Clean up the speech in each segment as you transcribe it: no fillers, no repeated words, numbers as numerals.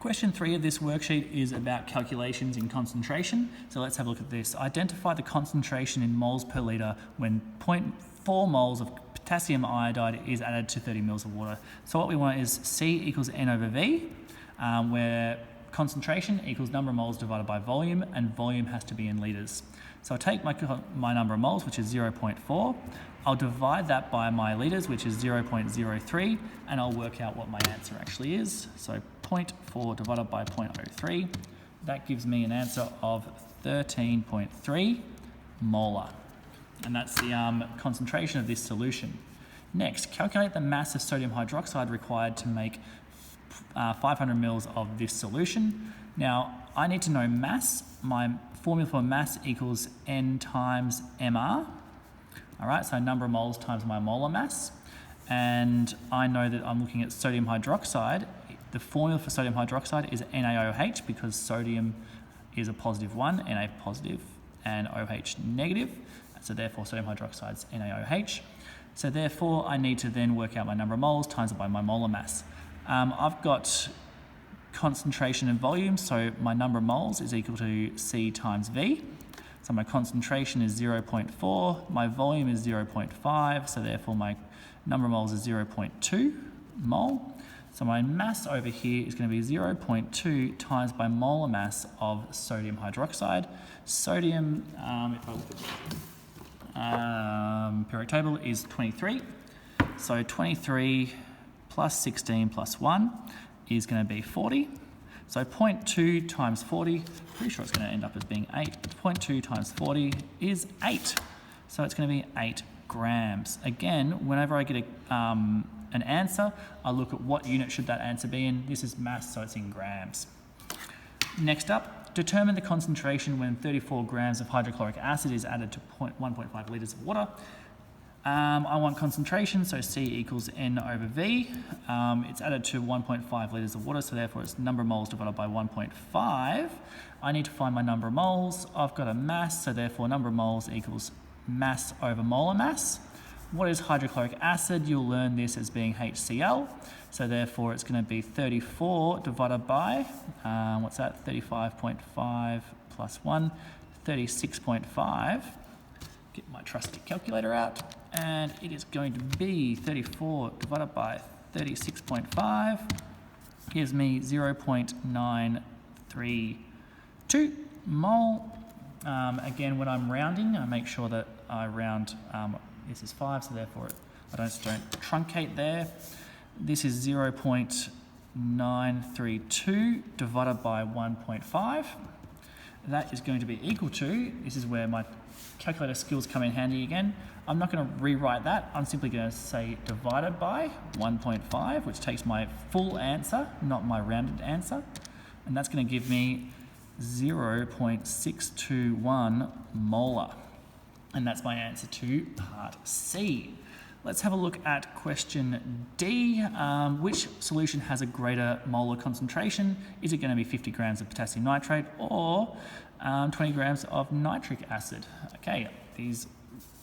Question 3 of this worksheet is about calculations in concentration. So let's have a look at this. Identify the concentration in moles per litre when 0.4 moles of potassium iodide is added to 30 mils of water. So what we want is C equals N over V, where concentration equals number of moles divided by volume, and volume has to be in litres. So I'll take my number of moles, which is 0.4. I'll divide that by my litres, which is 0.03, and I'll work out what my answer actually is. So 0.4 divided by 0.03, that gives me an answer of 13.3 molar. And that's the concentration of this solution. Next, calculate the mass of sodium hydroxide required to make 500 mils of this solution. Now, I need to know mass. My formula for mass equals N times MR. All right, so number of moles times my molar mass. And I know that I'm looking at sodium hydroxide. The formula for sodium hydroxide is NaOH because sodium is a positive 1, Na positive, and OH negative. So therefore, sodium hydroxide is NaOH. So therefore, I need to then work out my number of moles times it by my molar mass. I've got concentration and volume, so my number of moles is equal to C times V. So my concentration is 0.4, my volume is 0.5, so therefore my number of moles is 0.2 mole. So my mass over here is going to be 0.2 times by molar mass of sodium hydroxide. Sodium, if I look at the periodic table, is 23. So 23 plus 16 plus 1 is going to be 40. So 0.2 times 40, pretty sure it's going to end up as being 8. 0.2 times 40 is 8. So it's going to be 8 grams. Again, whenever I get an answer, I look at what unit should that answer be in. This is mass, so it's in grams. Next up, determine the concentration when 34 grams of hydrochloric acid is added to 1.5 litres of water. I want concentration, so C equals N over V. It's added to 1.5 litres of water, so therefore it's number of moles divided by 1.5. I need to find my number of moles. I've got a mass, so therefore number of moles equals mass over molar mass. What is hydrochloric acid? You'll learn this as being HCl, so therefore it's going to be 34 divided by, what's that, 35.5 plus 1, 36.5. Get my trusty calculator out, and it is going to be 34 divided by 36.5 gives me 0.932 mole. Again, when I'm rounding, I make sure that I round, this is 5, so therefore I don't truncate there. This is 0.932 divided by 1.5. That is going to be equal to, this is where my calculator skills come in handy again. I'm not going to rewrite that. I'm simply going to say divided by 1.5, which takes my full answer, not my rounded answer. And that's going to give me 0.621 molar. And that's my answer to part C. Let's have a look at question D. Which solution has a greater molar concentration? Is it going to be 50 grams of potassium nitrate or 20 grams of nitric acid? Okay,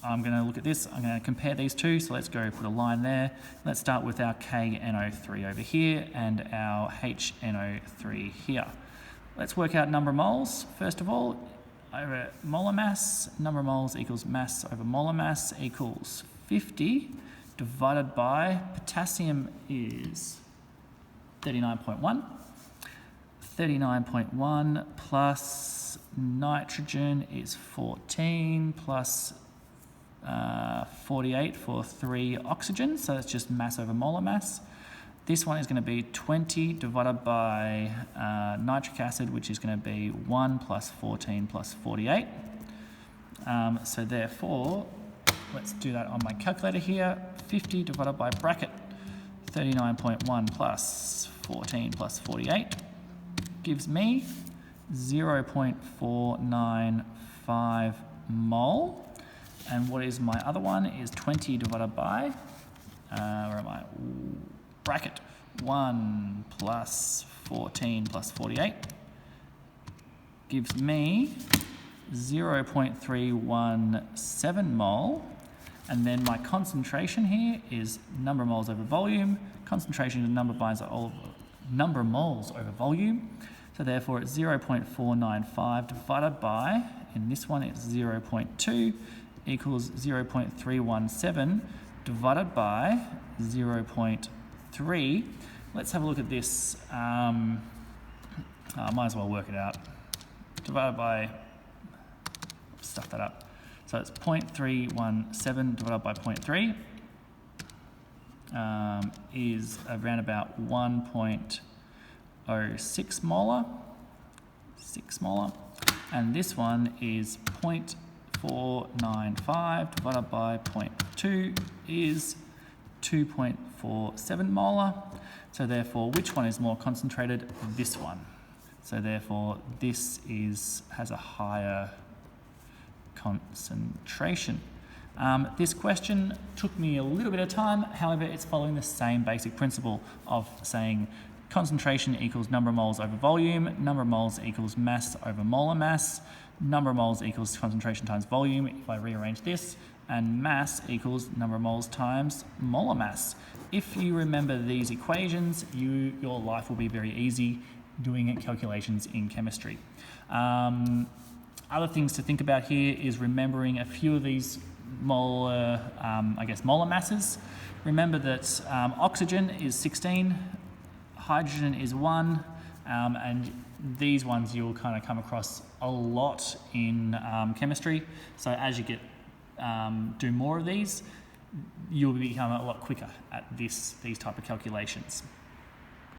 I'm going to look at this. I'm going to compare these two. So let's go put a line there. Let's start with our KNO3 over here and our HNO3 here. Let's work out number of moles. First of all, over molar mass, number of moles equals mass over molar mass equals 50 divided by potassium is 39.1. 39.1 plus nitrogen is 14 plus 48 for 3 oxygen, so that's just mass over molar mass. This one is going to be 20 divided by nitric acid, which is going to be 1 plus 14 plus 48. So therefore, let's do that on my calculator here. 50 divided by bracket 39.1 plus 14 plus 48 gives me 0.495 mole. And what is my other one is 20 divided by, where am I? Bracket 1 plus 14 plus 48 gives me 0.317 mole. And then my concentration here is number of moles over volume. Concentration is number of number of moles over volume. So therefore it's 0.495 divided by, in this one it's 0.2 equals 0.317 divided by 0.3. Let's have a look at this. I might as well work it out. Divided by, stuff that up. So it's 0.317 divided by 0.3 is around about 1.06 molar, 6 molar. And this one is 0.495 divided by 0.2 is 2.47 molar. So therefore, which one is more concentrated? This one. So therefore, this has a higher concentration. This question took me a little bit of time, however, it's following the same basic principle of saying concentration equals number of moles over volume, number of moles equals mass over molar mass, number of moles equals concentration times volume, if I rearrange this, and mass equals number of moles times molar mass. If you remember these equations, your life will be very easy doing calculations in chemistry. Other things to think about here is remembering a few of these molar masses. Remember that oxygen is 16, hydrogen is 1, and these ones you'll kind of come across a lot in chemistry. So as you do more of these, you'll become a lot quicker at these type of calculations.